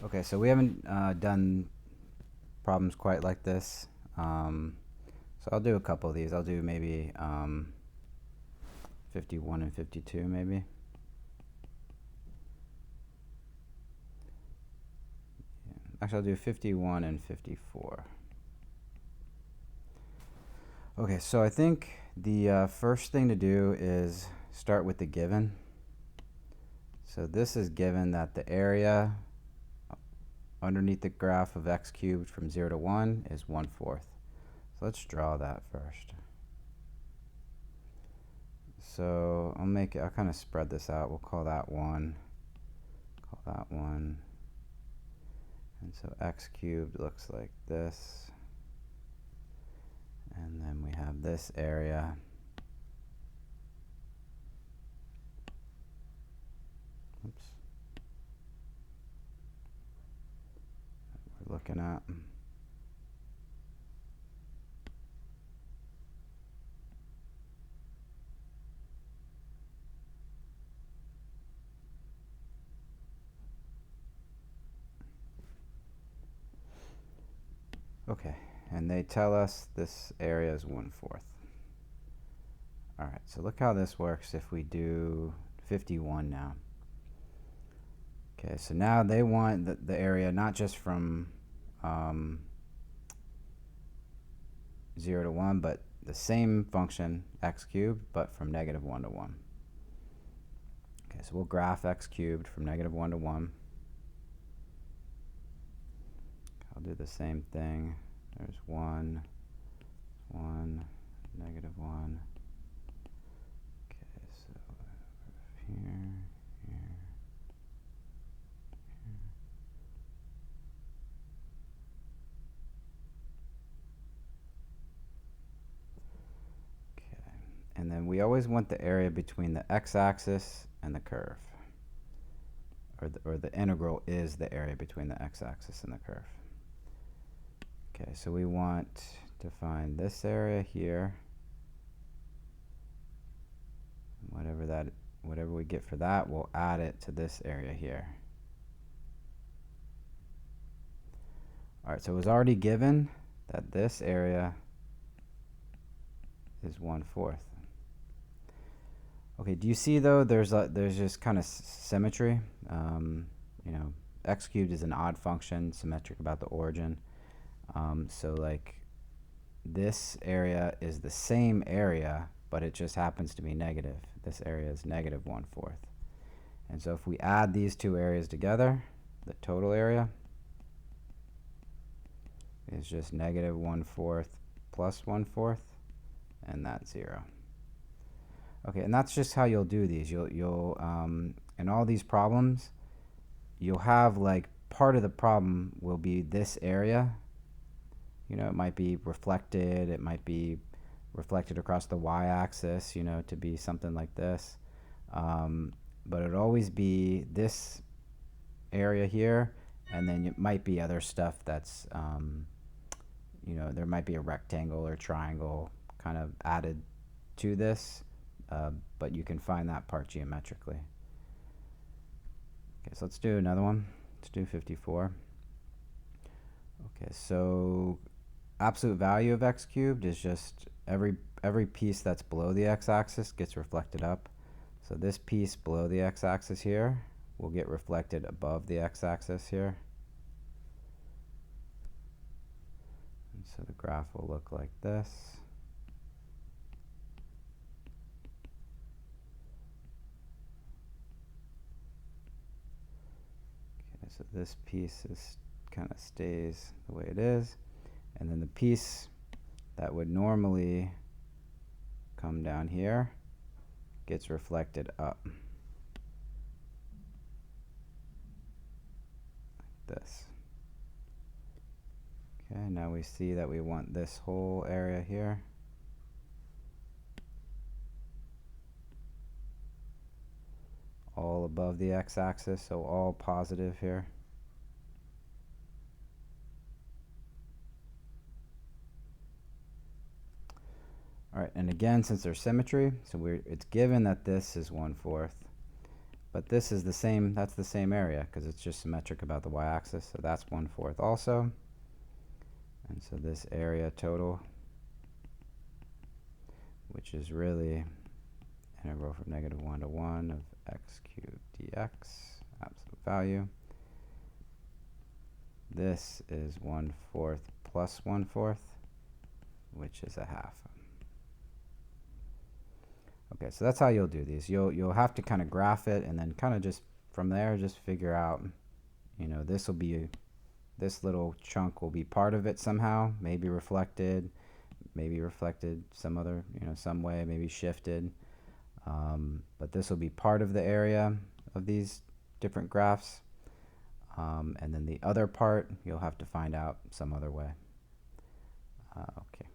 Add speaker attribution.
Speaker 1: Okay, so we haven't done problems quite like this. So I'll do a couple of these. I'll do maybe 51 and 52 maybe. Actually, I'll do 51 and 54. Okay, so I think the first thing to do is start with the given. So this is given that the area underneath the graph of x cubed from 0 to 1 is 1/4. So let's draw that first. So I'll kind of spread this out. We'll call that 1, call that 1. And so x cubed looks like this. And then we have this area. Oops. We're looking at. Okay, and they tell us this area is 1/4. All right, so look how this works if we do 51 now. Okay, so now they want the area not just from 0 to 1, but the same function, x cubed, but from -1 to 1. Okay, so we'll graph x cubed from -1 to 1. I'll do the same thing. There's 1, 1, -1. Okay, so here, here, here. Okay, and then we always want the area between the x-axis and the curve. Or the integral is the area between the x-axis and the curve. Okay, so we want to find this area here. Whatever we get for that, we'll add it to this area here. All right, so it was already given that this area is 1/4. Okay, do you see though there's just kind of symmetry? You know, x cubed is an odd function, symmetric about the origin. So like this area is the same area, but it just happens to be negative. This area is -1/4. And so if we add these two areas together, the total area is just -1/4 plus 1/4, and that's 0. Okay, and that's just how you'll do these. You'll in all these problems, you'll have like part of the problem will be this area. You know, it might be reflected. It might be reflected across the y-axis, you know, to be something like this. But it'll always be this area here, and then it might be other stuff that's, you know, there might be a rectangle or triangle kind of added to this, but you can find that part geometrically. Okay, so let's do another one. Let's do 54. Okay, so absolute value of x cubed is just every piece that's below the x-axis gets reflected up. So this piece below the x-axis here will get reflected above the x-axis here. And so the graph will look like this. Okay, so this piece kind of stays the way it is. And then the piece that would normally come down here gets reflected up. Like this. Okay, now we see that we want this whole area here. All above the x-axis, so all positive here. All right, and again, since there's symmetry, so it's given that this is 1/4, But this is the same, that's the same area because it's just symmetric about the y-axis, so that's 1/4 also. And so this area total, which is really integral from -1 to 1 of x cubed dx, absolute value. This is 1/4 plus 1/4, which is a half. Okay, so that's how you'll do these. You'll have to kind of graph it, and then kind of just from there just figure out, you know, this will be, this little chunk will be part of it somehow, maybe reflected some other, you know, some way, maybe shifted. But this will be part of the area of these different graphs. And then the other part, you'll have to find out some other way. Okay.